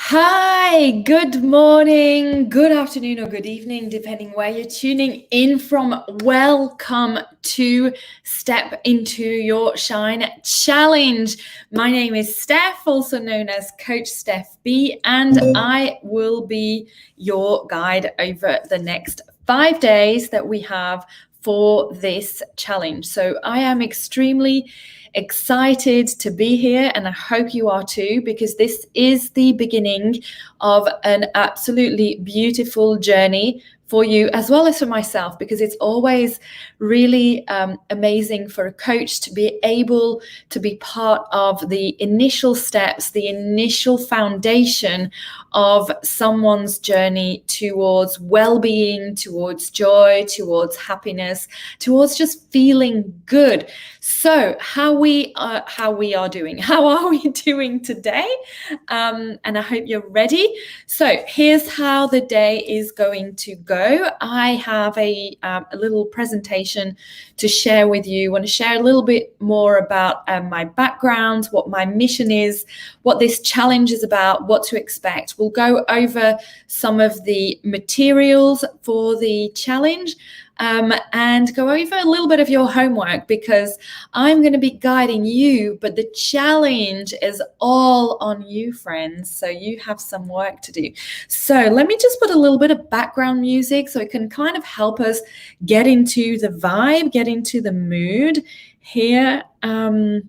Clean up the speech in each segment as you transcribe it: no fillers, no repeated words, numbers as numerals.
Hi, good morning, good afternoon, or good evening, depending where you're tuning in from. Welcome to Step Into Your Shine Challenge. My name is Steph, also known as Coach Steph B, and I will be your guide over the next 5 days that we have for this challenge. So I am extremely excited to be here, and I hope you are too, because this is the beginning of an absolutely beautiful journey for you as well as for myself, because it's always really amazing for a coach to be able to be part of the initial steps, the initial foundation of someone's journey towards well-being, towards joy, towards happiness, towards just feeling good. So how are we doing? How are we doing today? And I hope you're ready. So here's how the day is going to go. I have a little presentation to share with you. I want to share a little bit more about my background, what my mission is, what this challenge is about, what to expect. We'll go over some of the materials for the challenge. And go over a little bit of your homework, because I'm going to be guiding you, but the challenge is all on you, friends. So you have some work to do. So let me just put a little bit of background music so it can kind of help us get into the vibe, get into the mood here. And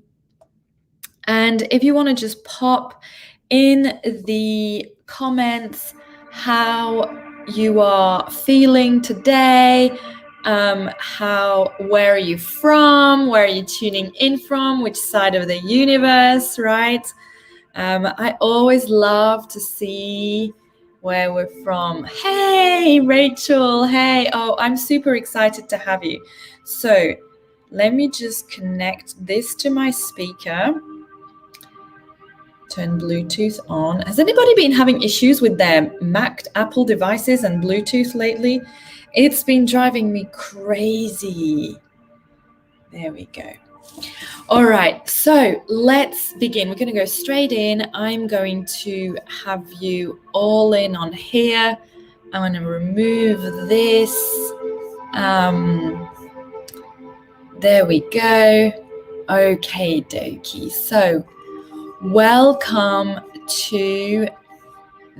if you want to just pop in the comments how you are feeling today, where are you from, where are you tuning in from, which side of the universe, right? I always love to see where we're from. Hey, Rachel. Hey. Oh, I'm super excited to have you. So let me just connect this to my speaker. Turn Bluetooth on. Has anybody been having issues with their Mac, Apple devices and Bluetooth lately? It's been driving me crazy. There we go. All right, so let's begin. We're going to go straight in. I'm going to have you all in on here. I'm going to remove this. There we go. Okay, dokie. So welcome to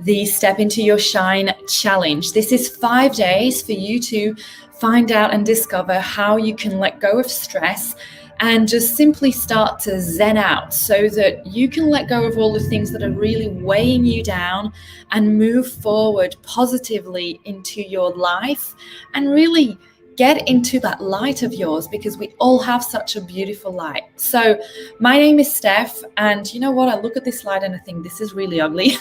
the Step Into Your Shine Challenge. This is 5 days for you to find out and discover how you can let go of stress and just simply start to zen out, so that you can let go of all the things that are really weighing you down and move forward positively into your life and really get into that light of yours, because we all have such a beautiful light. So my name is Steph, and you know what? I look at this slide and I think this is really ugly.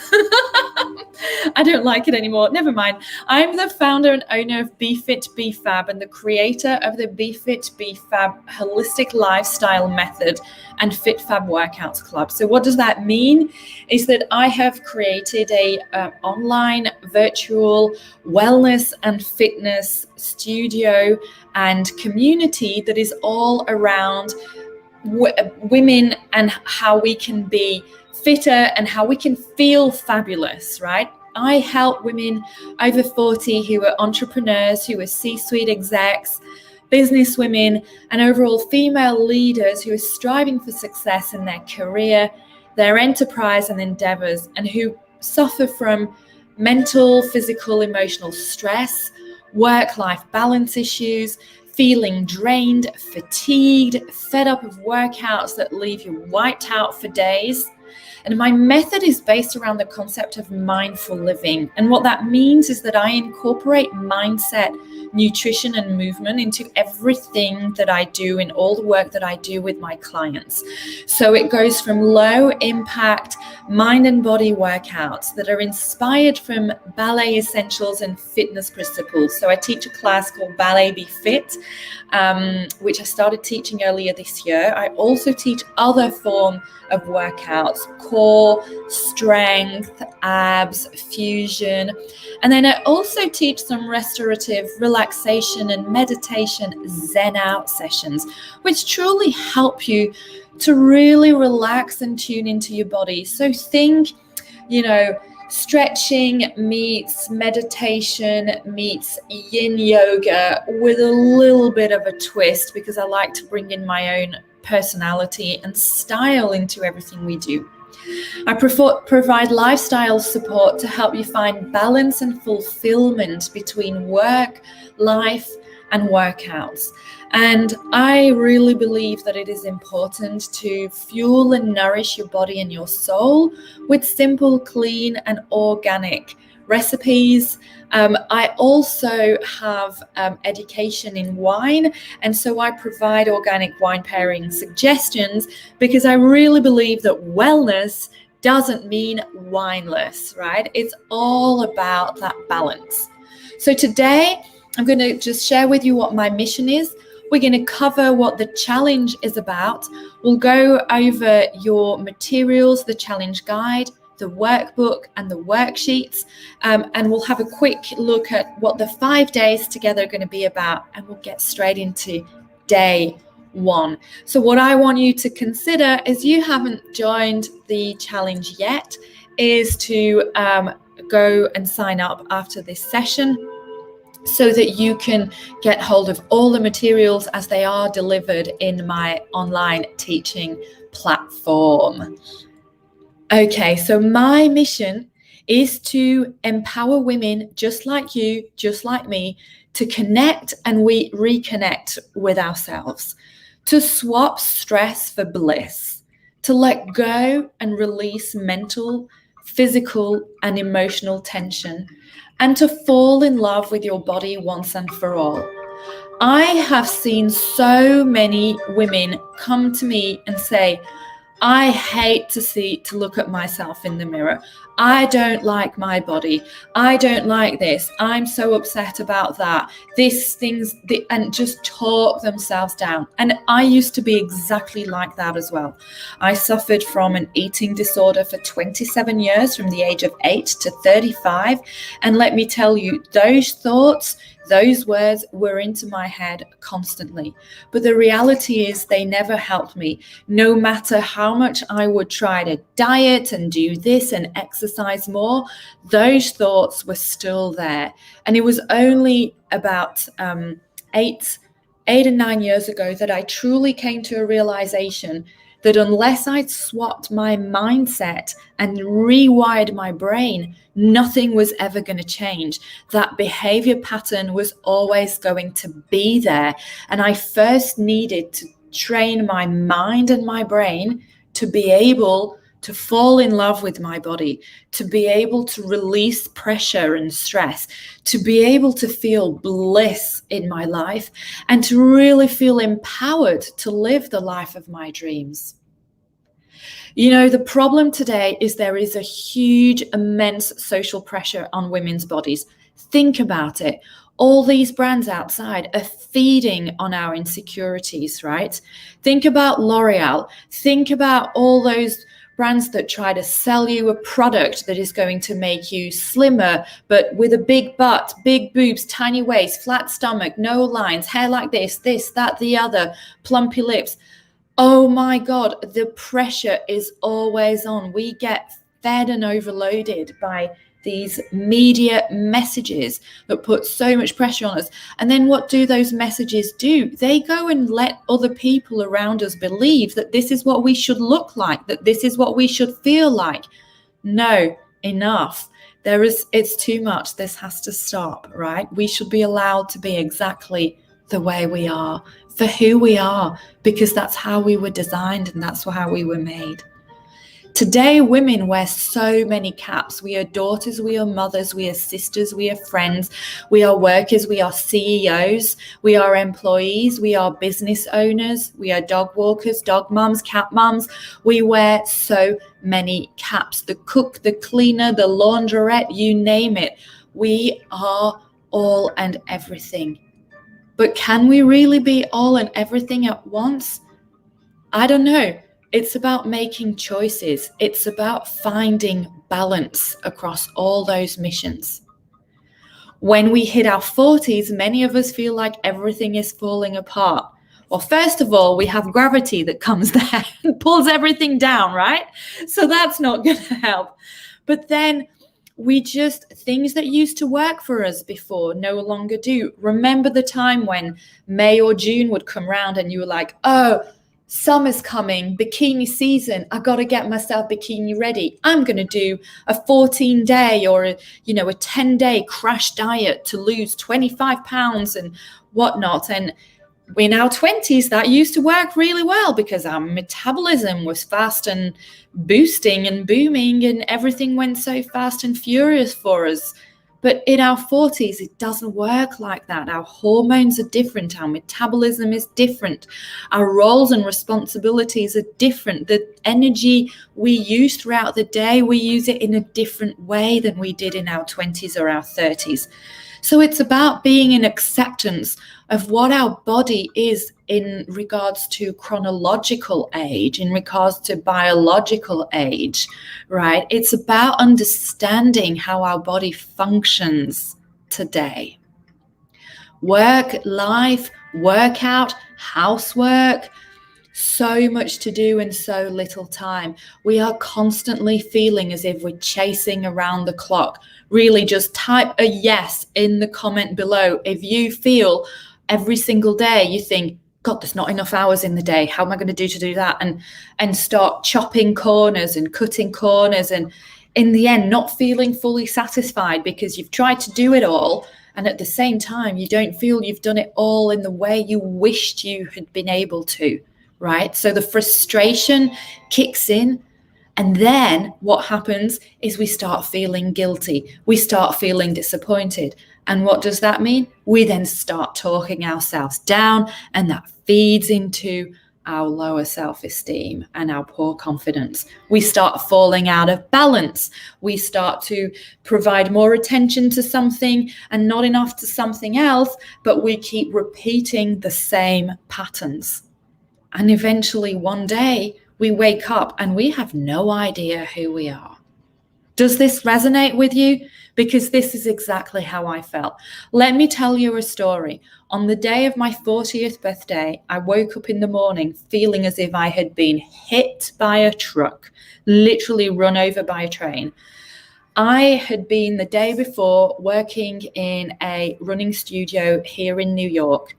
I don't like it anymore. Never mind. I'm the founder and owner of BeFit BeFab and the creator of the BeFit BeFab holistic lifestyle method and FitFab Workouts Club. So what does that mean? Is that I have created a online virtual wellness and fitness studio and community that is all around women and how we can be fitter and how we can feel fabulous, right? I help women over 40 who are entrepreneurs, who are C-suite execs, business women, and overall female leaders who are striving for success in their career, their enterprise and endeavors, and who suffer from mental, physical, emotional stress, work-life balance issues, feeling drained, fatigued, fed up of workouts that leave you wiped out for days. And my method is based around the concept of mindful living. And what that means is that I incorporate mindset, nutrition, and movement into everything that I do in all the work that I do with my clients. So it goes from low impact mind and body workouts that are inspired from ballet essentials and fitness principles. So I teach a class called Ballet Be Fit, which I started teaching earlier this year. I also teach other forms of workouts, core, strength, abs, fusion. And then I also teach some restorative relaxation and meditation zen out sessions, which truly help you to really relax and tune into your body. So think, Stretching meets meditation meets yin yoga with a little bit of a twist, because I like to bring in my own personality and style into everything we do. I provide lifestyle support to help you find balance and fulfillment between work, life, and workouts. And I really believe that it is important to fuel and nourish your body and your soul with simple, clean, and organic recipes. I also have education in wine, and so I provide organic wine pairing suggestions, because I really believe that wellness doesn't mean wineless, right? It's all about that balance. So today, I'm going to just share with you what my mission is. We're going to cover what the challenge is about. We'll go over your materials, the challenge guide, the workbook, and the worksheets. And we'll have a quick look at what the 5 days together are going to be about. And we'll get straight into day 1. So what I want you to consider, is you haven't joined the challenge yet, is to go and sign up after this session, so that you can get hold of all the materials as they are delivered in my online teaching platform. Okay, so my mission is to empower women just like you, just like me, to connect and we reconnect with ourselves, to swap stress for bliss, to let go and release mental, physical, and emotional tension, and to fall in love with your body once and for all. I have seen so many women come to me and say, I hate to look at myself in the mirror. I don't like my body. I don't like this. I'm so upset about that. And just talk themselves down. And I used to be exactly like that as well. I suffered from an eating disorder for 27 years, from the age of 8 to 35. And let me tell you, those thoughts, those words were into my head constantly. But the reality is they never helped me. No matter how much I would try to diet and do this and exercise more, those thoughts were still there. And it was only about 8 and 9 years ago that I truly came to a realization that unless I'd swapped my mindset and rewired my brain, nothing was ever going to change. That behavior pattern was always going to be there. And I first needed to train my mind and my brain to be able to fall in love with my body, to be able to release pressure and stress, to be able to feel bliss in my life, and to really feel empowered to live the life of my dreams. You know, the problem today is there is a huge, immense social pressure on women's bodies. Think about it. All these brands outside are feeding on our insecurities, right? Think about L'Oreal. Think about all those brands that try to sell you a product that is going to make you slimmer, but with a big butt, big boobs, tiny waist, flat stomach, no lines, hair like this, that, the other, plumpy lips. Oh my God, the pressure is always on. We get fed and overloaded by these media messages that put so much pressure on us. And then what do those messages do? They go and let other people around us believe that this is what we should look like, that this is what we should feel like. No, enough. It's too much. This has to stop, right? We should be allowed to be exactly the way we are, for who we are, because that's how we were designed and that's how we were made. Today, women wear so many caps. We are daughters, we are mothers, we are sisters, we are friends, we are workers, we are CEOs, we are employees, we are business owners, we are dog walkers, dog mums, cat mums. We wear so many caps. The cook, the cleaner, the laundrette, you name it. We are all and everything. But can we really be all and everything at once? I don't know. It's about making choices. It's about finding balance across all those missions. When we hit our 40s, many of us feel like everything is falling apart. Well, first of all, we have gravity that comes there and pulls everything down, right? So that's not going to help. But then things that used to work for us before no longer do. Remember the time when May or June would come round and you were like, oh, summer's coming, bikini season. I got to get myself bikini ready. I'm going to do a 14-day or a 10-day crash diet to lose 25 pounds and whatnot. And in our 20s, that used to work really well because our metabolism was fast and boosting and booming and everything went so fast and furious for us. But in our 40s, it doesn't work like that. Our hormones are different. Our metabolism is different. Our roles and responsibilities are different. The energy we use throughout the day, we use it in a different way than we did in our 20s or our 30s. So it's about being in acceptance of what our body is in regards to chronological age, in regards to biological age, right? It's about understanding how our body functions today. Work, life, workout, housework, so much to do in so little time. We are constantly feeling as if we're chasing around the clock. Really, just type a yes in the comment below if you feel every single day you think, God, there's not enough hours in the day. How am I going to do that? And start chopping corners and cutting corners, and in the end not feeling fully satisfied because you've tried to do it all, and at the same time you don't feel you've done it all in the way you wished you had been able to, right? So the frustration kicks in. And then what happens is we start feeling guilty. We start feeling disappointed. And what does that mean? We then start talking ourselves down, and that feeds into our lower self-esteem and our poor confidence. We start falling out of balance. We start to provide more attention to something and not enough to something else, but we keep repeating the same patterns. And eventually one day, we wake up and we have no idea who we are. Does this resonate with you? Because this is exactly how I felt. Let me tell you a story. On the day of my 40th birthday, I woke up in the morning feeling as if I had been hit by a truck, literally run over by a train. I had been the day before working in a running studio here in New York.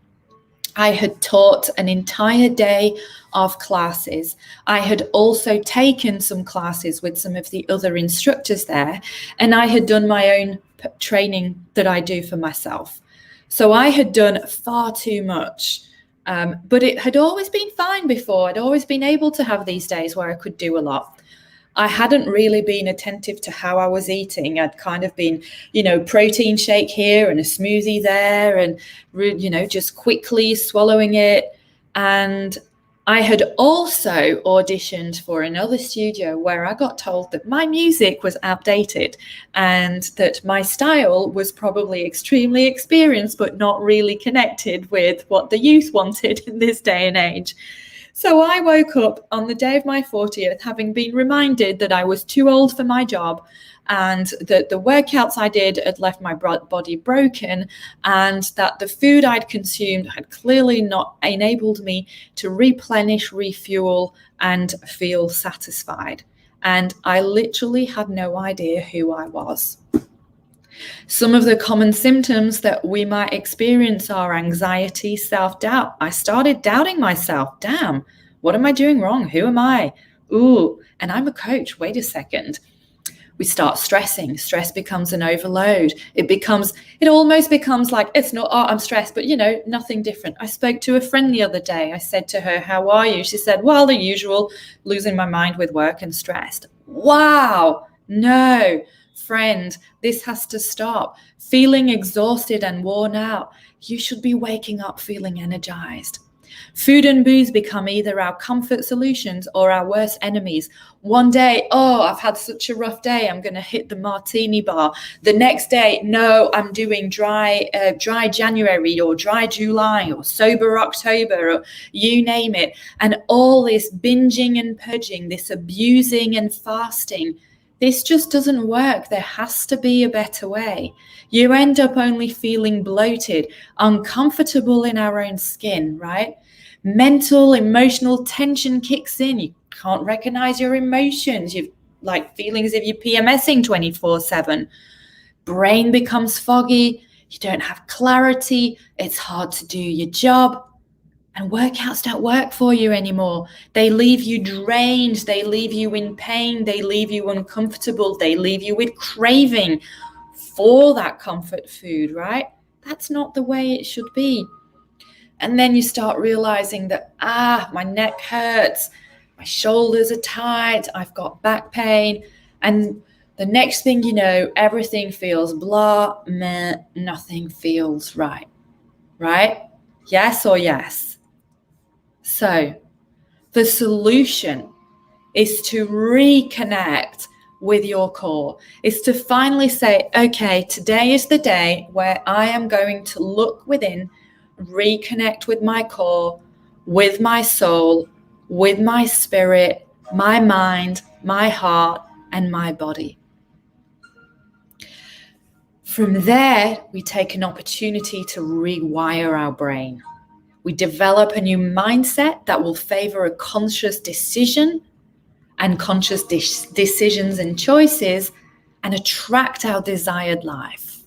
I had taught an entire day of classes. I had also taken some classes with some of the other instructors there, and I had done my own training that I do for myself. So I had done far too much, but it had always been fine before. I'd always been able to have these days where I could do a lot. I hadn't really been attentive to how I was eating. I'd kind of been, protein shake here and a smoothie there and, just quickly swallowing it. And I had also auditioned for another studio where I got told that my music was outdated and that my style was probably extremely experienced, but not really connected with what the youth wanted in this day and age. So I woke up on the day of my 40th having been reminded that I was too old for my job and that the workouts I did had left my body broken and that the food I'd consumed had clearly not enabled me to replenish, refuel, and feel satisfied. And I literally had no idea who I was. Some of the common symptoms that we might experience are anxiety, self-doubt. I started doubting myself. Damn, what am I doing wrong? Who am I? Ooh, and I'm a coach. Wait a second. We start stressing. Stress becomes an overload. It almost becomes like, it's not, oh, I'm stressed, but nothing different. I spoke to a friend the other day. I said to her, how are you? She said, well, the usual, losing my mind with work and stressed. Wow, no. Friend, this has to stop. Feeling exhausted and worn out. You should be waking up feeling energized. Food and booze become either our comfort solutions or our worst enemies. One day, oh, I've had such a rough day, I'm going to hit the martini bar. The next day, no, I'm doing dry January or dry July or sober October or you name it. And all this binging and purging, this abusing and fasting, this just doesn't work. There has to be a better way. You end up only feeling bloated, uncomfortable in our own skin, right? Mental, emotional tension kicks in. You can't recognize your emotions. You've like feeling as if you're PMSing 24/7. Brain becomes foggy. You don't have clarity. It's hard to do your job. And workouts don't work for you anymore. They leave you drained. They leave you in pain. They leave you uncomfortable. They leave you with craving for that comfort food, right? That's not the way it should be. And then you start realizing that, my neck hurts, my shoulders are tight, I've got back pain. And the next thing you know, everything feels blah, meh, nothing feels right? Yes or yes? So the solution is to reconnect with your core, is to finally say, okay, today is the day where I am going to look within, reconnect with my core, with my soul, with my spirit, my mind, my heart, and my body. From there, we take an opportunity to rewire our brain. We develop a new mindset that will favor a conscious decision and conscious decisions and choices, and attract our desired life.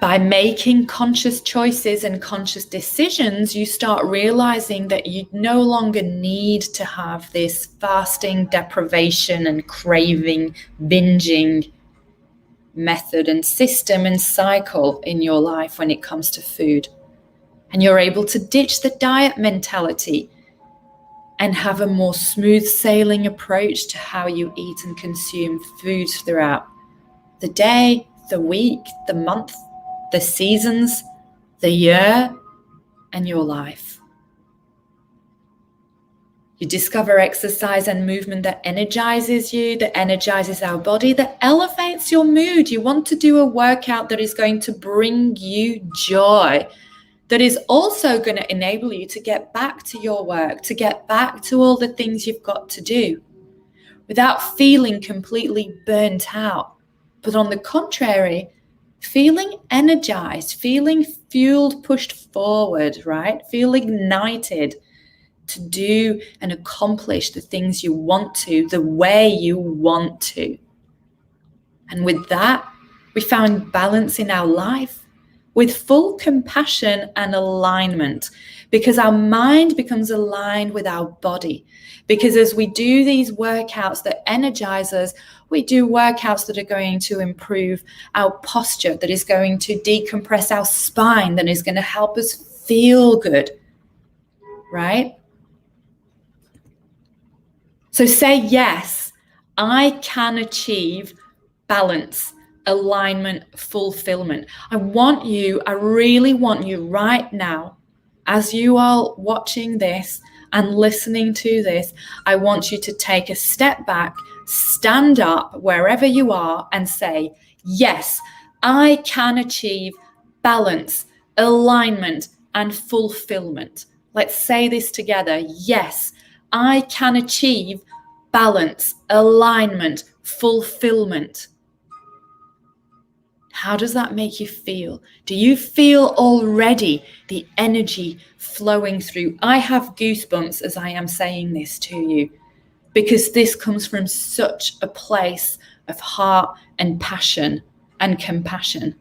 By making conscious choices and conscious decisions, you start realizing that you no longer need to have this fasting, deprivation, and craving, binging method and system and cycle in your life when it comes to food. And you're able to ditch the diet mentality and have a more smooth sailing approach to how you eat and consume foods throughout the day, the week, the month, the seasons, the year, and your life. You discover exercise and movement that energizes you, that energizes our body, that elevates your mood. You want to do a workout that is going to bring you joy, that is also going to enable you to get back to your work, to get back to all the things you've got to do without feeling completely burnt out. But on the contrary, feeling energized, feeling fueled, pushed forward, right? Feel ignited to do and accomplish the things you want to, the way you want to. And with that, we found balance in our life with full compassion and alignment, because our mind becomes aligned with our body. Because as we do these workouts that energize us, we do workouts that are going to improve our posture, that is going to decompress our spine, that is going to help us feel good, right? So say, yes, I can achieve balance, alignment, fulfillment. I really want you right now, as you are watching this and listening to this, I want you to take a step back, stand up wherever you are and say, yes, I can achieve balance, alignment, and fulfillment. Let's say this together. Yes, I can achieve balance, alignment, fulfillment. How does that make you feel? Do you feel already the energy flowing through? I have goosebumps as I am saying this to you, because this comes from such a place of heart and passion and compassion.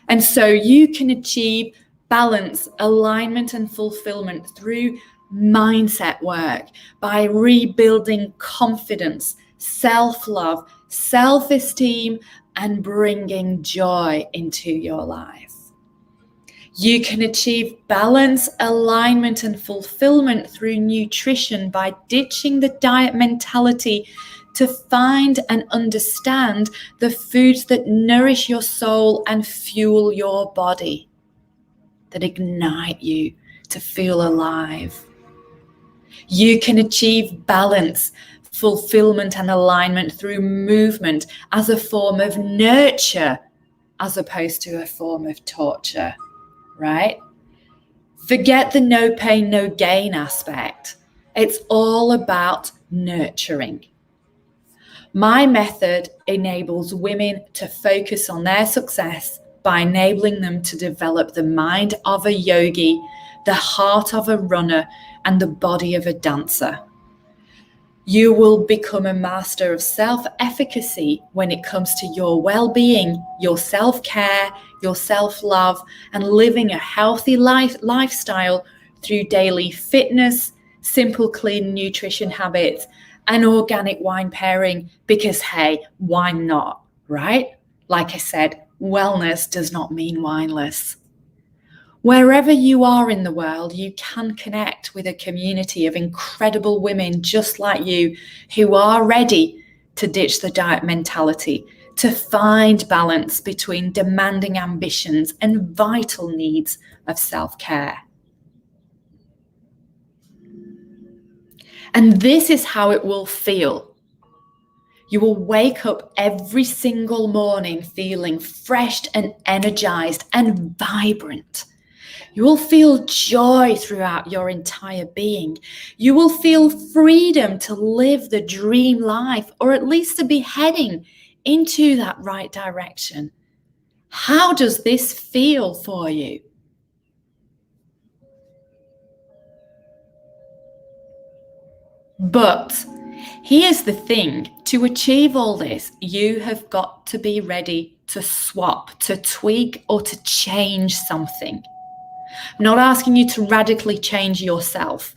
And so you can achieve balance, alignment, and fulfillment through mindset work, by rebuilding confidence, self-love, self-esteem, and bringing joy into your life. You can achieve balance, alignment, and fulfillment through nutrition by ditching the diet mentality to find and understand the foods that nourish your soul and fuel your body, that ignite you to feel alive. You can achieve balance, fulfillment, and alignment through movement as a form of nurture, as opposed to a form of torture, right? Forget the no pain, no gain aspect. It's all about nurturing. My method enables women to focus on their success by enabling them to develop the mind of a yogi, the heart of a runner, and the body of a dancer. You will become a master of self-efficacy when it comes to your well-being, your self-care, your self-love, and living a healthy lifestyle through daily fitness, simple, clean nutrition habits, and organic wine pairing. Because, hey, why not, right? Like I said, wellness does not mean wineless. Wherever you are in the world, you can connect with a community of incredible women just like you who are ready to ditch the diet mentality, to find balance between demanding ambitions and vital needs of self-care. And this is how it will feel. You will wake up every single morning feeling fresh and energized and vibrant. You will feel joy throughout your entire being. You will feel freedom to live the dream life, or at least to be heading into that right direction. How does this feel for you? But here's the thing, to achieve all this, you have got to be ready to swap, to tweak, or to change something. I'm not asking you to radically change yourself,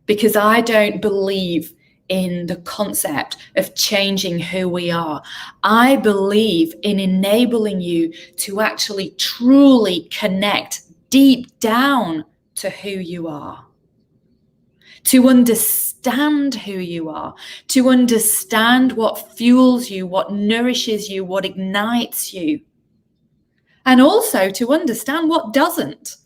because I don't believe in the concept of changing who we are. I believe in enabling you to actually truly connect deep down to who you are, to understand who you are, to understand what fuels you, what nourishes you, what ignites you, and also to understand what doesn't.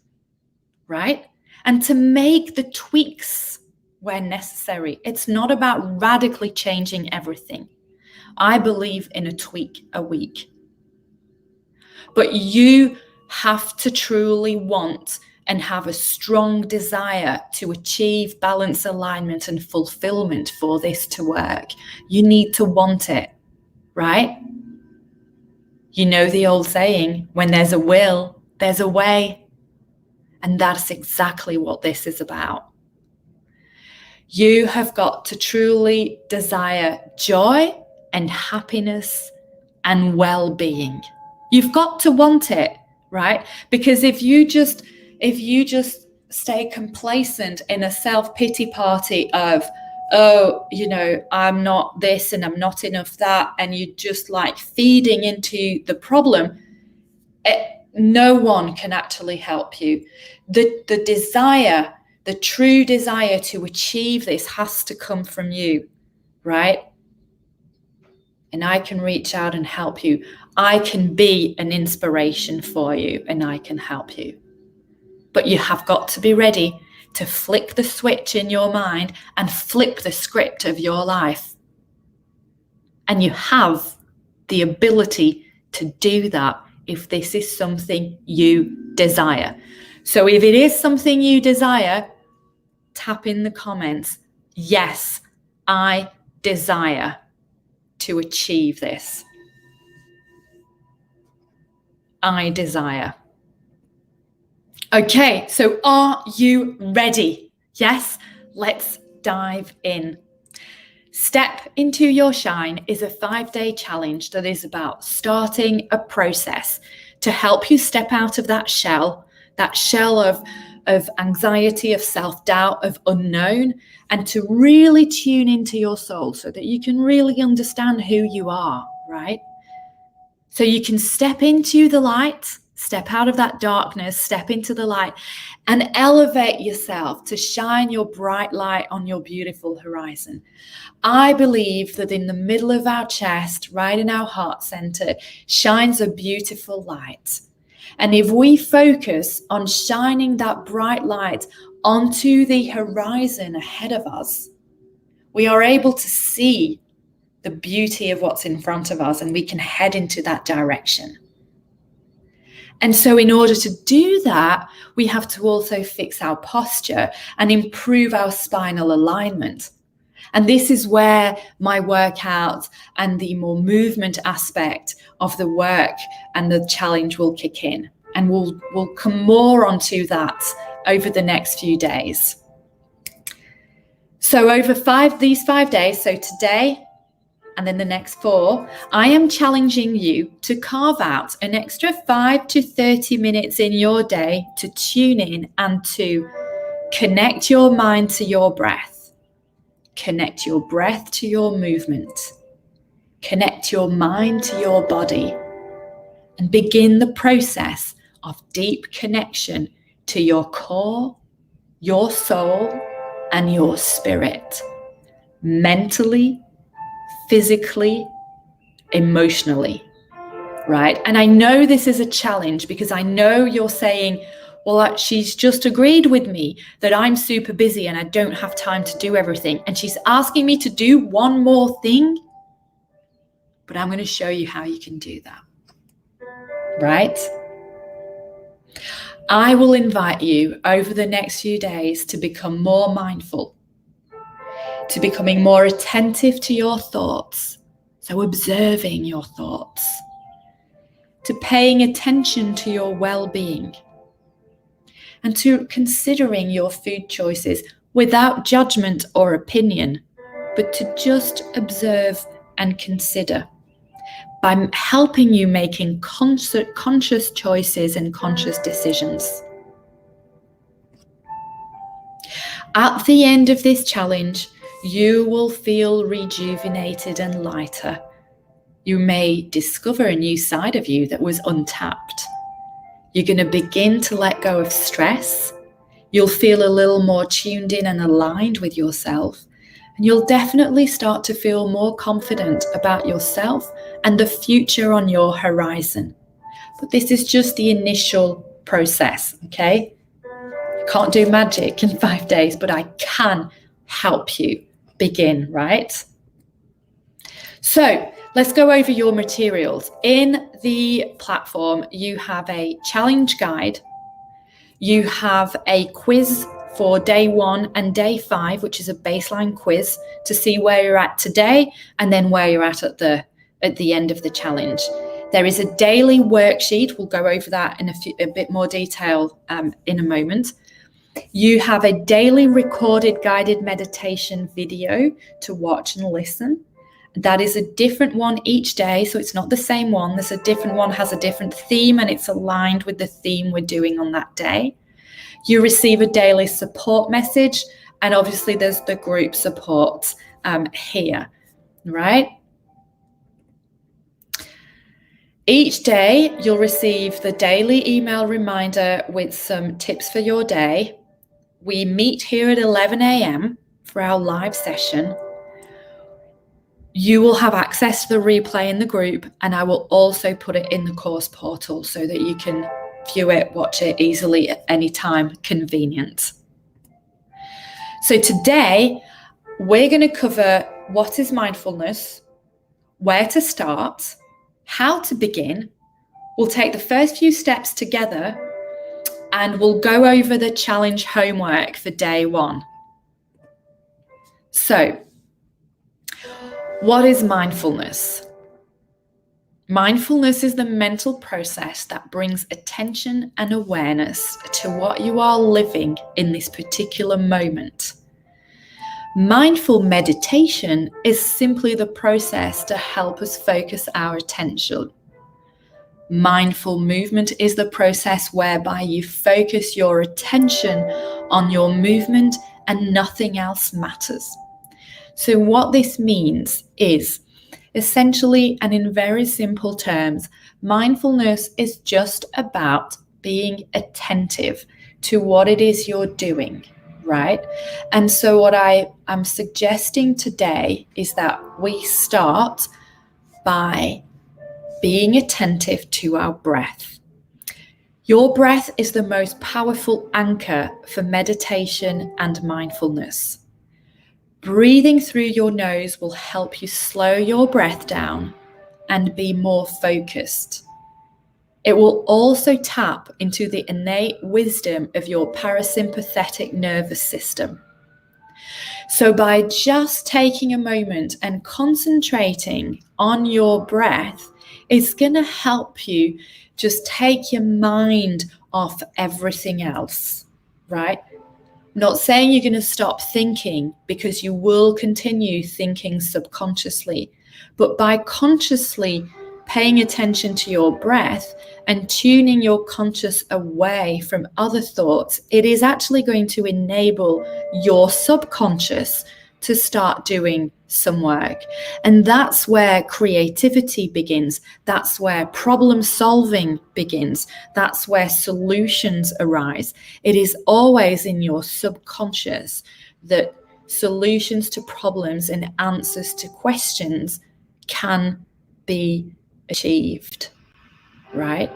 Right? And to make the tweaks where necessary. It's not about radically changing everything. I believe in a tweak a week. But you have to truly want and have a strong desire to achieve balance, alignment, and fulfillment for this to work. You need to want it, right? You know the old saying, when there's a will, there's a way. And that's exactly what this is about. You have got to truly desire joy and happiness and well-being. You've got to want it, right? Because if you just stay complacent in a self-pity party of, oh, you know, I'm not this and I'm not enough that, and you just like feeding into the problem, no one can actually help you. The desire, the true desire to achieve this has to come from you, right? And I can reach out and help you. I can be an inspiration for you and I can help you. But you have got to be ready to flick the switch in your mind and flip the script of your life. And you have the ability to do that if this is something you desire. So if it is something you desire, tap in the comments, yes, I desire to achieve this. I desire. Okay, so are you ready? Yes, let's dive in. Step into Your Shine is a 5-day challenge that is about starting a process to help you step out of that shell of anxiety, of self-doubt, of unknown, and to really tune into your soul so that you can really understand who you are, right? So you can step into the light, step out of that darkness, step into the light, and elevate yourself to shine your bright light on your beautiful horizon. I believe that in the middle of our chest, right in our heart center, shines a beautiful light. And if we focus on shining that bright light onto the horizon ahead of us, we are able to see the beauty of what's in front of us and we can head into that direction. And so in order to do that, we have to also fix our posture and improve our spinal alignment. And this is where my workout and the more movement aspect of the work and the challenge will kick in. And we'll come more onto that over the next few days. So over these 5 days, so today and then the next 4, I am challenging you to carve out an extra 5 to 30 minutes in your day to tune in and to connect your mind to your breath. Connect your breath to your movement. Connect your mind to your body. And begin the process of deep connection to your core, your soul, and your spirit. Mentally, physically, emotionally, right? And I know this is a challenge because I know you're saying, well, she's just agreed with me that I'm super busy and I don't have time to do everything. And she's asking me to do one more thing, but I'm going to show you how you can do that, right? I will invite you over the next few days to become more mindful, to becoming more attentive to your thoughts, so observing your thoughts, to paying attention to your well-being, and to considering your food choices without judgment or opinion, but to just observe and consider by helping you making conscious choices and conscious decisions. At the end of this challenge, you will feel rejuvenated and lighter. You may discover a new side of you that was untapped. You're going to begin to let go of stress. You'll feel a little more tuned in and aligned with yourself. And you'll definitely start to feel more confident about yourself and the future on your horizon. But this is just the initial process, okay? I can't do magic in 5 days, but I can help you begin, right? So let's go over your materials. In the platform, you have a challenge guide. You have a quiz for day 1 and day 5, which is a baseline quiz to see where you're at today and then where you're at the end of the challenge. There is a daily worksheet. We'll go over that in a bit more detail in a moment. You have a daily recorded guided meditation video to watch and listen. That is a different one each day, so it's not the same one. There's a different one, has a different theme, and it's aligned with the theme we're doing on that day. You receive a daily support message, and obviously there's the group support here, right? Each day, you'll receive the daily email reminder with some tips for your day. We meet here at 11 a.m. for our live session. You will have access to the replay in the group, and I will also put it in the course portal so that you can view it, watch it easily at any time convenient. So today, we're going to cover what is mindfulness, where to start, how to begin. We'll take the first few steps together and we'll go over the challenge homework for day 1. So, what is mindfulness? Mindfulness is the mental process that brings attention and awareness to what you are living in this particular moment. Mindful meditation is simply the process to help us focus our attention. Mindful movement is the process whereby you focus your attention on your movement and nothing else matters. So what this means is, essentially and in very simple terms, mindfulness is just about being attentive to what it is you're doing, right? And so what I am suggesting today is that we start by being attentive to our breath. Your breath is the most powerful anchor for meditation and mindfulness. Breathing through your nose will help you slow your breath down and be more focused. It will also tap into the innate wisdom of your parasympathetic nervous system. So by just taking a moment and concentrating on your breath, it's going to help you just take your mind off everything else, right? Not saying you're going to stop thinking, because you will continue thinking subconsciously, but by consciously paying attention to your breath and tuning your conscious away from other thoughts, it is actually going to enable your subconscious to start doing some work. And that's where creativity begins. That's where problem solving begins. That's where solutions arise. It is always in your subconscious that solutions to problems and answers to questions can be achieved, right?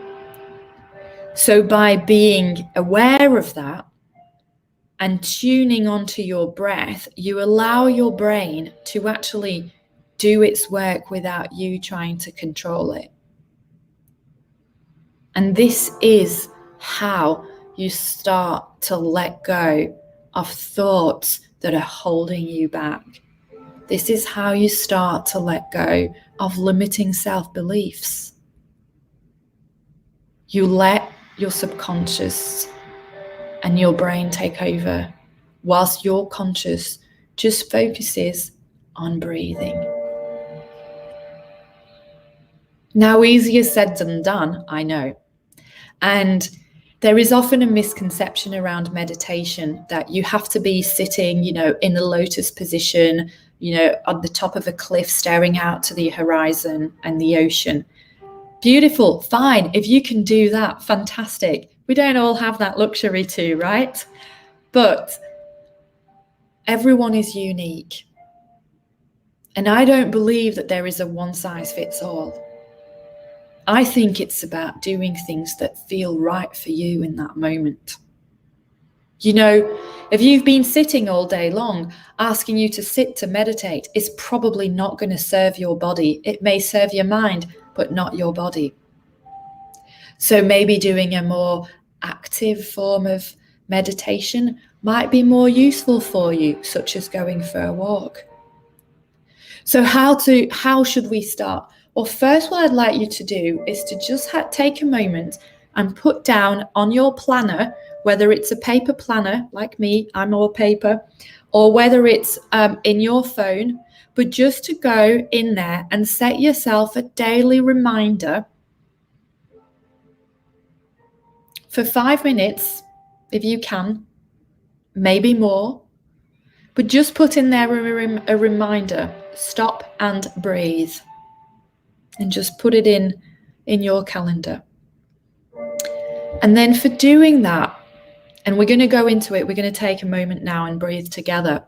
So by being aware of that and tuning onto your breath, you allow your brain to actually do its work without you trying to control it. And this is how you start to let go of thoughts that are holding you back. This is how you start to let go of limiting self-beliefs. You let your subconscious and your brain take over, whilst your conscious just focuses on breathing. Now, easier said than done, I know. And there is often a misconception around meditation that you have to be sitting, in a lotus position, on the top of a cliff, staring out to the horizon and the ocean. Beautiful, fine. If you can do that, fantastic. We don't all have that luxury too, right? But everyone is unique. And I don't believe that there is a one size fits all. I think it's about doing things that feel right for you in that moment. If you've been sitting all day long, asking you to sit to meditate is probably not going to serve your body. It may serve your mind, but not your body. So maybe doing a more active form of meditation might be more useful for you, such as going for a walk. So how should we start? Well, first, what I'd like you to do is to just take a moment and put down on your planner, whether it's a paper planner like me, I'm all paper, or whether it's in your phone, but just to go in there and set yourself a daily reminder for 5 minutes, if you can, maybe more, but just put in there a reminder, stop and breathe, and just put it in your calendar. And then for doing that, and we're going to go into it, we're going to take a moment now and breathe together.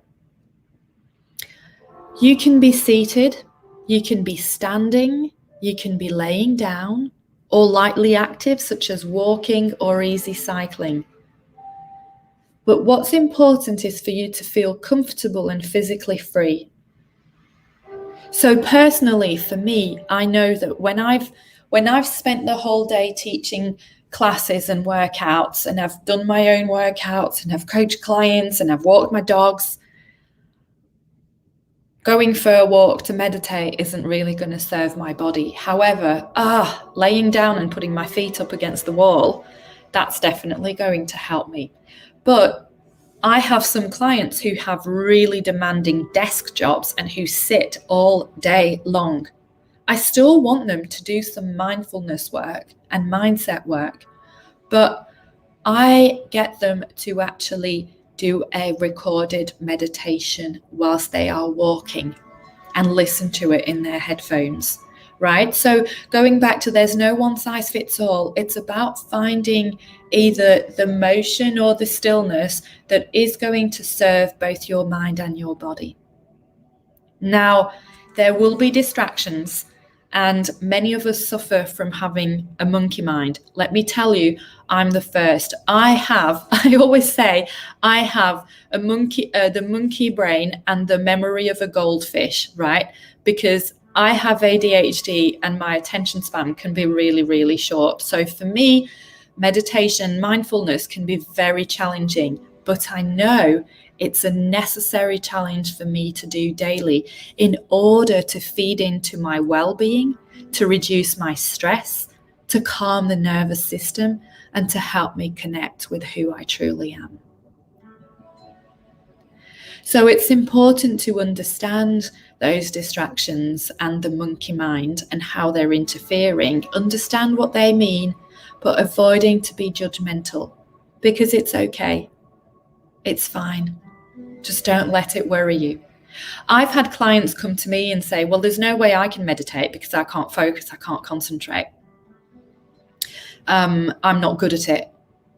You can be seated, you can be standing, you can be laying down, or lightly active, such as walking or easy cycling. But what's important is for you to feel comfortable and physically free. So personally, for me, I know that when I've spent the whole day teaching classes and workouts, and I've done my own workouts, and I've coached clients, and I've walked my dogs, going for a walk to meditate isn't really going to serve my body. However, laying down and putting my feet up against the wall, that's definitely going to help me. But I have some clients who have really demanding desk jobs and who sit all day long. I still want them to do some mindfulness work and mindset work, but I get them to actually do a recorded meditation whilst they are walking and listen to it in their headphones, right? So going back to there's no one size fits all. It's about finding either the motion or the stillness that is going to serve both your mind and your body. Now, there will be distractions, and many of us suffer from having a monkey mind. Let me tell you, I'm the first. I always say I have the monkey brain and the memory of a goldfish, right? Because I have ADHD and my attention span can be really, really short. So for me, meditation, mindfulness can be very challenging, but I know it's a necessary challenge for me to do daily in order to feed into my well-being, to reduce my stress, to calm the nervous system, and to help me connect with who I truly am. So it's important to understand those distractions and the monkey mind and how they're interfering, understand what they mean, but avoiding to be judgmental, because it's okay. It's fine. Just don't let it worry you. I've had clients come to me and say, well, there's no way I can meditate because I can't focus, I can't concentrate. I'm not good at it.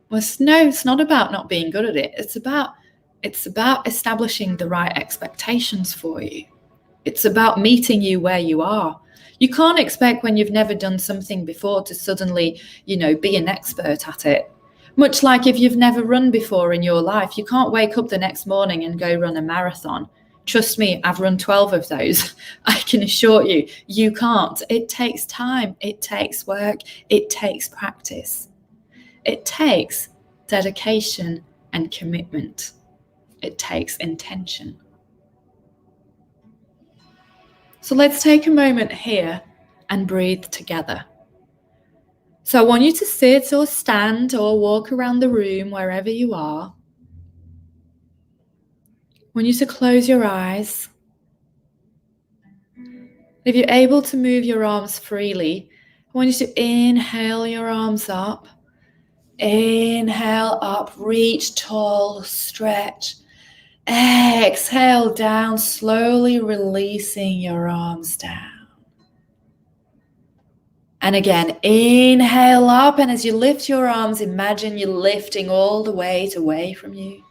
Well, no, it's not about not being good at it. It's about establishing the right expectations for you. It's about meeting you where you are. You can't expect when you've never done something before to suddenly, be an expert at it. Much like if you've never run before in your life, you can't wake up the next morning and go run a marathon. Trust me, I've run 12 of those. I can assure you, you can't. It takes time. It takes work. It takes practice. It takes dedication and commitment. It takes intention. So let's take a moment here and breathe together. So I want you to sit or stand or walk around the room wherever you are. I want you to close your eyes. If you're able to move your arms freely, I want you to inhale your arms up. Inhale up, reach tall, stretch. Exhale down, slowly releasing your arms down. And again, inhale up, and as you lift your arms, imagine you're lifting all the weight away from you.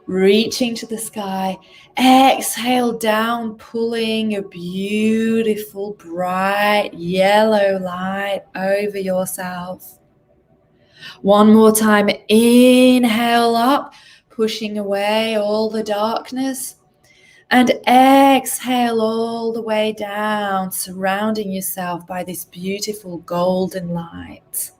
Reaching to the sky. Exhale down, pulling a beautiful, bright yellow light over yourself. One more time, inhale up, pushing away all the darkness. And exhale all the way down, surrounding yourself by this beautiful golden light.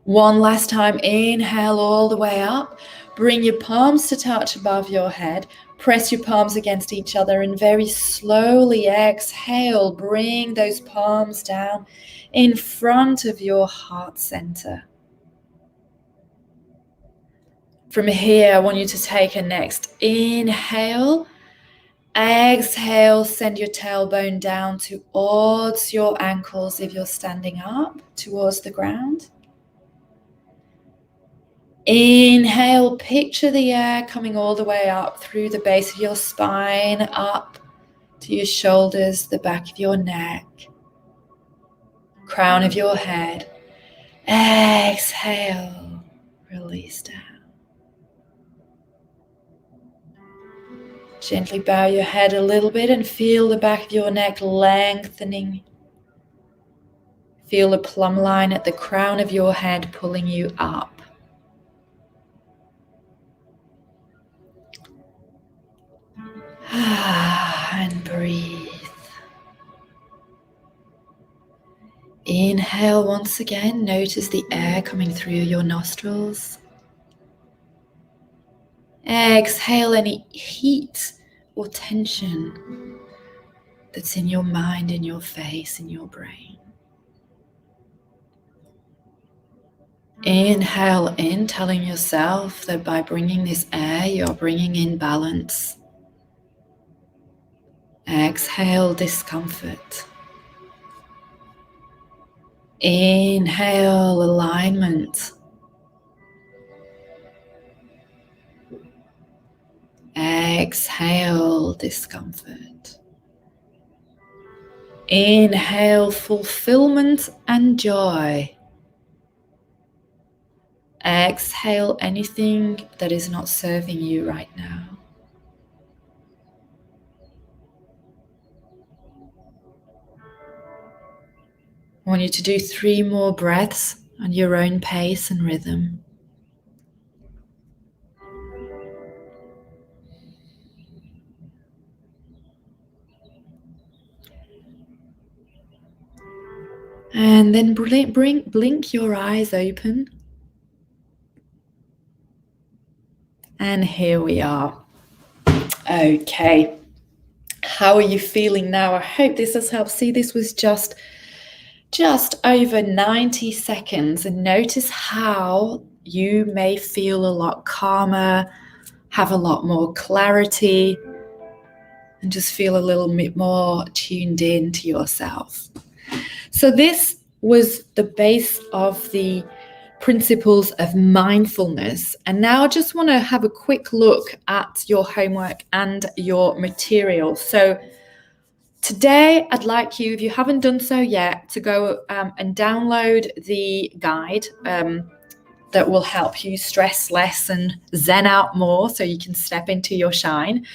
One last time, inhale all the way up. Bring your palms to touch above your head. Press your palms against each other and very slowly exhale. Bring those palms down in front of your heart center. From here, I want you to take a next inhale. Exhale, send your tailbone down towards your ankles if you're standing up, towards the ground. Inhale, picture the air coming all the way up through the base of your spine, up to your shoulders, the back of your neck, crown of your head. Exhale, release down. Gently bow your head a little bit and feel the back of your neck lengthening. Feel a plumb line at the crown of your head pulling you up. And breathe. Inhale once again. Notice the air coming through your nostrils. Exhale any heat or tension that's in your mind, in your face, in your brain. Inhale in, telling yourself that by bringing this air, you're bringing in balance. Exhale discomfort. Inhale alignment. Exhale discomfort. Inhale fulfillment and joy. Exhale anything that is not serving you right now. I want you to do 3 more breaths on your own pace and rhythm. And then blink your eyes open. And here we are. Okay. How are you feeling now? I hope this has helped. See, this was just over 90 seconds. And notice how you may feel a lot calmer, have a lot more clarity, and just feel a little bit more tuned in to yourself. So this was the base of the principles of mindfulness. And now I just want to have a quick look at your homework and your material. So today, I'd like you, if you haven't done so yet, to go and download the guide that will help you stress less and zen out more so you can step into your shine.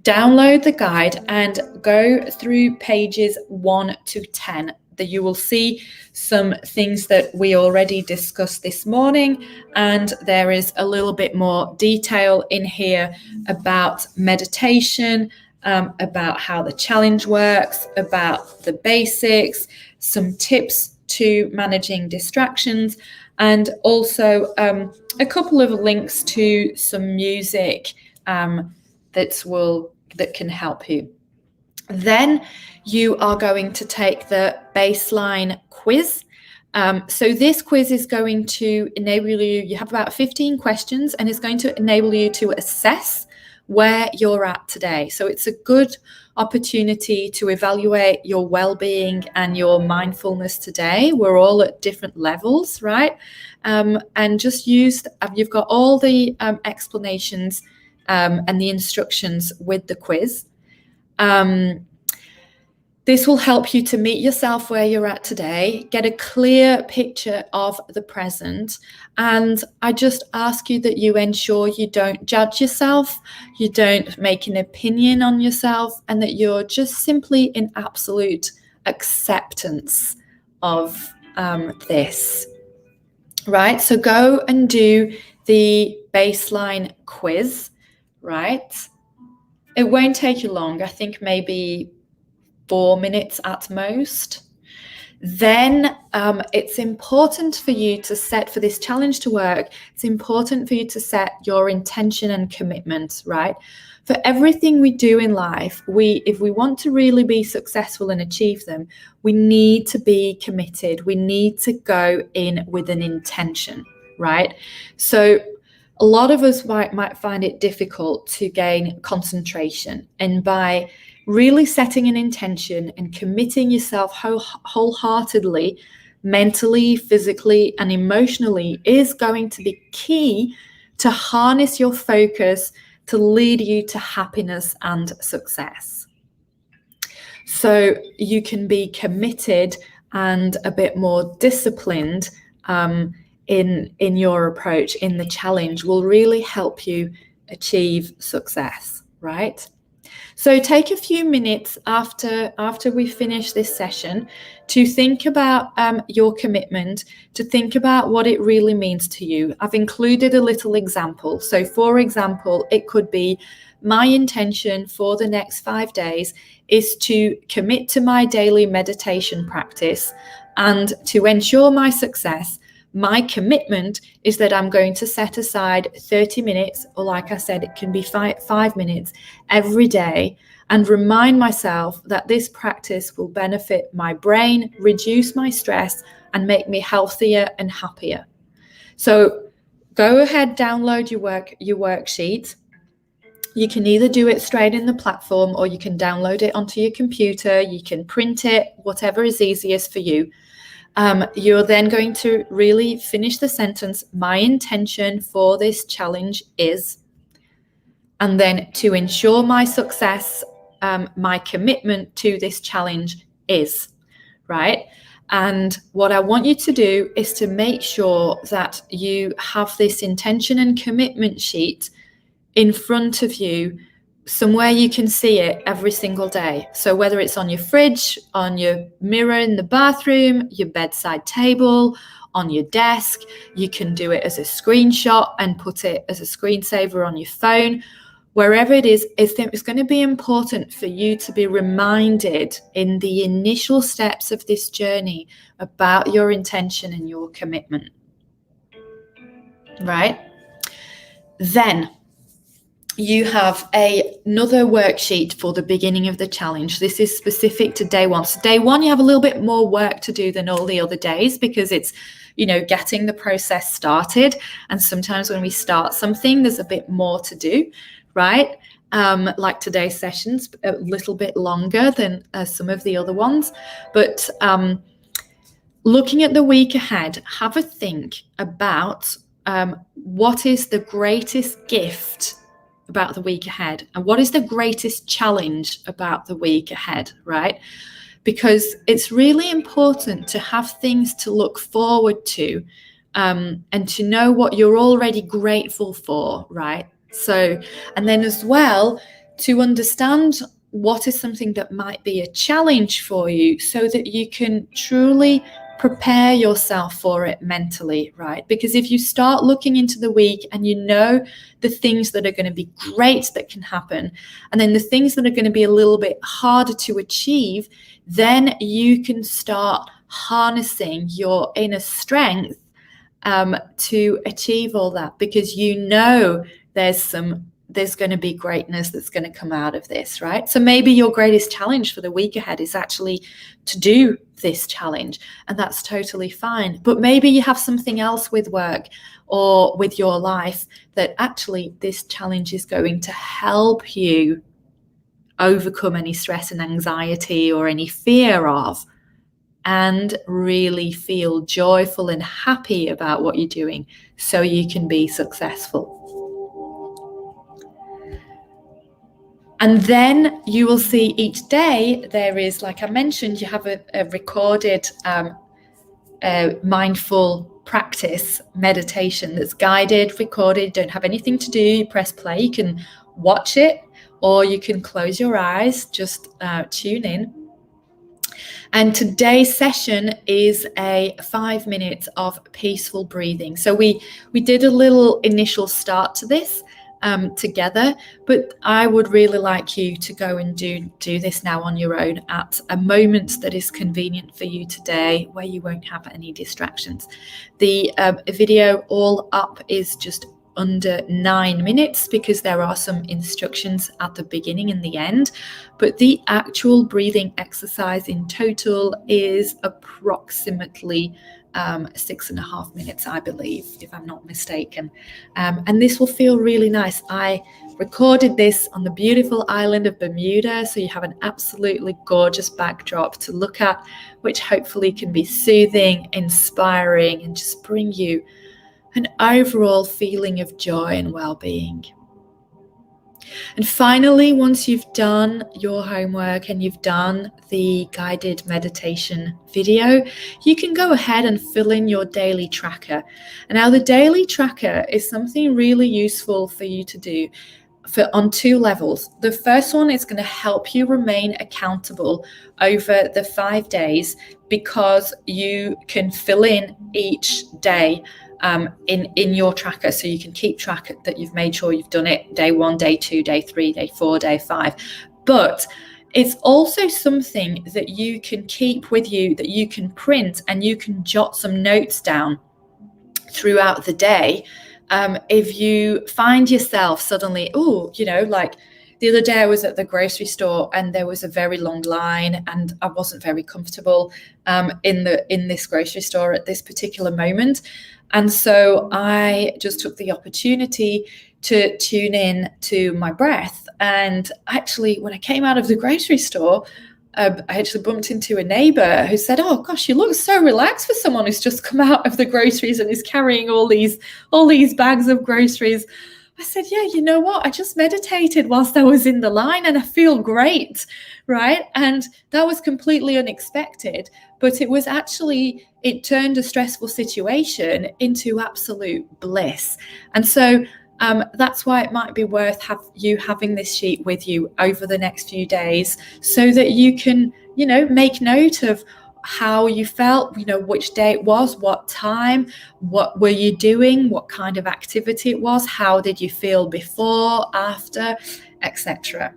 Download the guide and go through pages 1 to 10. That you will see some things that we already discussed this morning, and there is a little bit more detail in here about meditation, about how the challenge works, about the basics, some tips to managing distractions, and also a couple of links to some music that can help you. Then you are going to take the baseline quiz. So this quiz is going to enable you have about 15 questions, and it's going to enable you to assess where you're at today. So it's a good opportunity to evaluate your well-being and your mindfulness today. We're all at different levels, right? And just you've got all the explanations and the instructions with the quiz. This will help you to meet yourself where you're at today, get a clear picture of the present, and I just ask you that you ensure you don't judge yourself, you don't make an opinion on yourself, and that you're just simply in absolute acceptance of this. Right? So go and do the baseline quiz, right? It won't take you long. I think maybe 4 minutes at most. Then it's important for you to set, for this challenge to work, it's important for you to set your intention and commitment, right? For everything we do in life, if we want to really be successful and achieve them, we need to be committed. We need to go in with an intention, right? So a lot of us might find it difficult to gain concentration, and by really setting an intention and committing yourself wholeheartedly, mentally, physically, and emotionally is going to be key to harness your focus to lead you to happiness and success. So you can be committed and a bit more disciplined in your approach in the challenge will really help you achieve success, right? So take a few minutes after we finish this session to think about your commitment, to think about what it really means to you. I've included a little example. So for example, it could be my intention for the next 5 days is to commit to my daily meditation practice, and to ensure my success, my commitment is that I'm going to set aside 30 minutes, or like I said, it can be 5 minutes every day, and remind myself that this practice will benefit my brain, reduce my stress, and make me healthier and happier. So go ahead, download your worksheet. You can either do it straight in the platform, or you can download it onto your computer. You can print it, whatever is easiest for you. You're then going to really finish the sentence, my intention for this challenge is, and then to ensure my success, my commitment to this challenge is, right? And what I want you to do is to make sure that you have this intention and commitment sheet in front of you, somewhere you can see it every single day. So whether it's on your fridge, on your mirror in the bathroom, your bedside table, on your desk, you can do it as a screenshot and put it as a screensaver on your phone. Wherever it is, it's going to be important for you to be reminded in the initial steps of this journey about your intention and your commitment, right? Then you have another worksheet for the beginning of the challenge. This is specific to day one. So day one, you have a little bit more work to do than all the other days because it's, getting the process started. And sometimes when we start something, there's a bit more to do, right? Like today's session's a little bit longer than some of the other ones. But looking at the week ahead, have a think about what is the greatest gift about the week ahead and what is the greatest challenge about the week ahead, right? Because it's really important to have things to look forward to and to know what you're already grateful for, right? So, and then as well, to understand what is something that might be a challenge for you so that you can truly prepare yourself for it mentally, right? Because if you start looking into the week and the things that are going to be great that can happen, and then the things that are going to be a little bit harder to achieve, then you can start harnessing your inner strength to achieve all that, because there's going to be greatness that's going to come out of this, right? So maybe your greatest challenge for the week ahead is actually to do this challenge, and that's totally fine. But maybe you have something else with work or with your life that actually this challenge is going to help you overcome any stress and anxiety or any fear of, and really feel joyful and happy about what you're doing so you can be successful. And then you will see each day there is, like I mentioned, you have a recorded mindful practice meditation that's guided, recorded, don't have anything to do. You press play, you can watch it or you can close your eyes, just tune in. And today's session is a 5 minutes of peaceful breathing. So we did a little initial start to this together, but I would really like you to go and do this now on your own at a moment that is convenient for you today, where you won't have any distractions. The video all up is just under 9 minutes because there are some instructions at the beginning and the end, but the actual breathing exercise in total is approximately 6.5 minutes, I believe, if I'm not mistaken. And this will feel really nice. I recorded this on the beautiful island of Bermuda, so you have an absolutely gorgeous backdrop to look at, which hopefully can be soothing, inspiring, and just bring you an overall feeling of joy and well-being. And finally, once you've done your homework and you've done the guided meditation video, you can go ahead and fill in your daily tracker. And now the daily tracker is something really useful for you to do on 2 levels. The first one is going to help you remain accountable over the 5 days, because you can fill in each day in your tracker, so you can keep track that you've made sure you've done it day 1, day 2, day 3, day 4, day 5. But it's also something that you can keep with you, that you can print, and you can jot some notes down throughout the day. If you find yourself suddenly, like the other day I was at the grocery store and there was a very long line and I wasn't very comfortable in this grocery store at this particular moment. And so I just took the opportunity to tune in to my breath. And actually, when I came out of the grocery store, I actually bumped into a neighbor who said, "Oh gosh, you look so relaxed for someone who's just come out of the groceries and is carrying all these bags of groceries." I said, "Yeah, you know what? I just meditated whilst I was in the line and I feel great," right? And that was completely unexpected, but it turned a stressful situation into absolute bliss. And so that's why it might be worth you having this sheet with you over the next few days, so that you can, make note of how you felt, which day it was, what time, what were you doing, what kind of activity it was, how did you feel before, after, etc.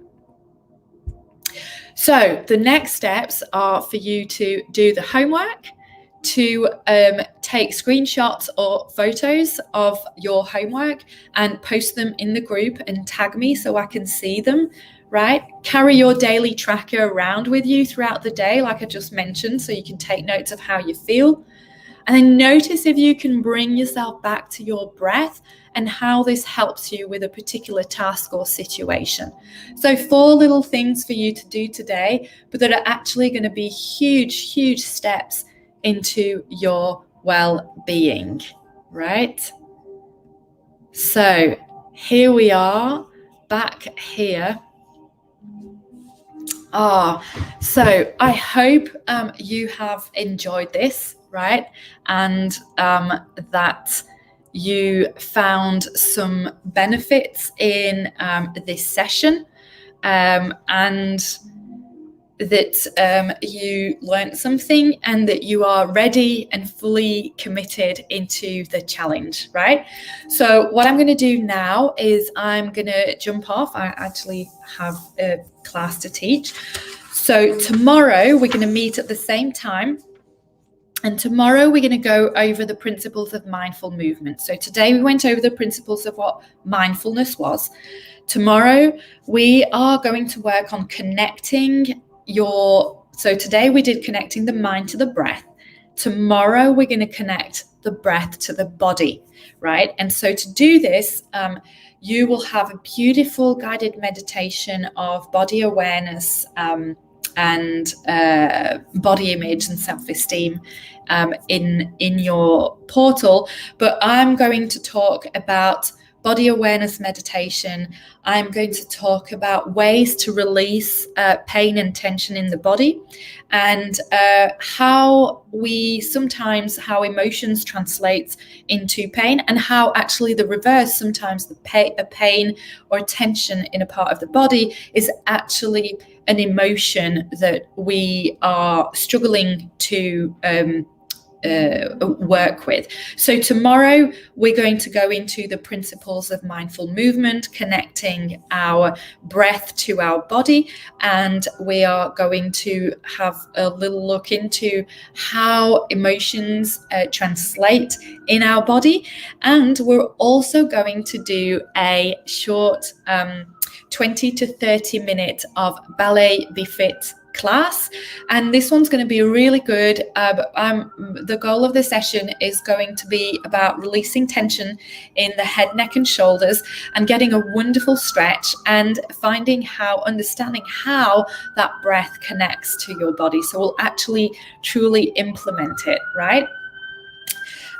So the next steps are for you to do the homework, to take screenshots or photos of your homework and post them in the group and tag me so I can see them, right? Carry your daily tracker around with you throughout the day, like I just mentioned, so you can take notes of how you feel. And then notice if you can bring yourself back to your breath and how this helps you with a particular task or situation. So 4 little things for you to do today, but that are actually going to be huge, huge steps into your well-being, right? So here we are back here. So I hope you have enjoyed this, right? And that you found some benefits in this session, and that you learned something and that you are ready and fully committed into the challenge, right? So what I'm going to do now is I'm going to jump off. I actually have a class to teach. So tomorrow we're going to meet at the same time. And tomorrow we're going to go over the principles of mindful movement. So today we went over the principles of what mindfulness was. Tomorrow we are going to work on connecting so today we did connecting the mind to the breath. Tomorrow we're going to connect the breath to the body, right? And so to do this, you will have a beautiful guided meditation of body awareness and body image and self-esteem in your portal. But I'm going to talk about body awareness meditation. I'm going to talk about ways to release pain and tension in the body, and how emotions translate into pain, and how actually the reverse, sometimes a pain or tension in a part of the body is actually an emotion that we are struggling to work with. So tomorrow we're going to go into the principles of mindful movement, connecting our breath to our body, and we are going to have a little look into how emotions translate in our body, and we're also going to do a short 20 to 30 minutes of Ballet Befit class, and this one's going to be really good. The goal of the session is going to be about releasing tension in the head, neck and shoulders, and getting a wonderful stretch, and understanding how that breath connects to your body, so we'll actually truly implement it, right?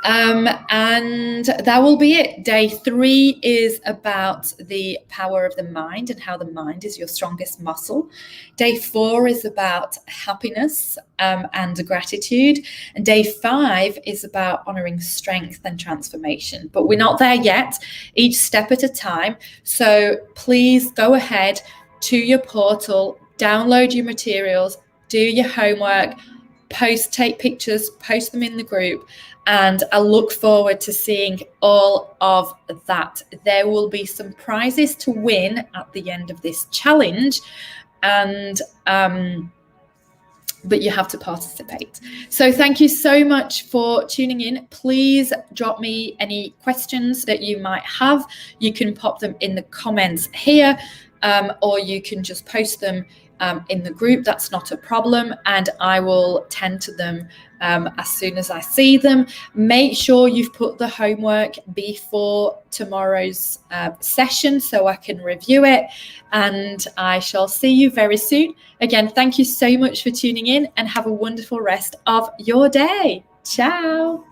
And that will be it. Day 3 is about the power of the mind and how the mind is your strongest muscle. Day 4 is about happiness and gratitude. And day 5 is about honoring strength and transformation. But we're not there yet, each step at a time. So please go ahead to your portal, download your materials, do your homework, take pictures, post them in the group, and I look forward to seeing all of that. There will be some prizes to win at the end of this challenge, and but you have to participate. So thank you so much for tuning in. Please drop me any questions that you might have. You can pop them in the comments here, or you can just post them in the group. That's not a problem, and I will tend to them as soon as I see them. Make sure you've put the homework before tomorrow's session so I can review it, and I shall see you very soon. Again, thank you so much for tuning in, and have a wonderful rest of your day. Ciao.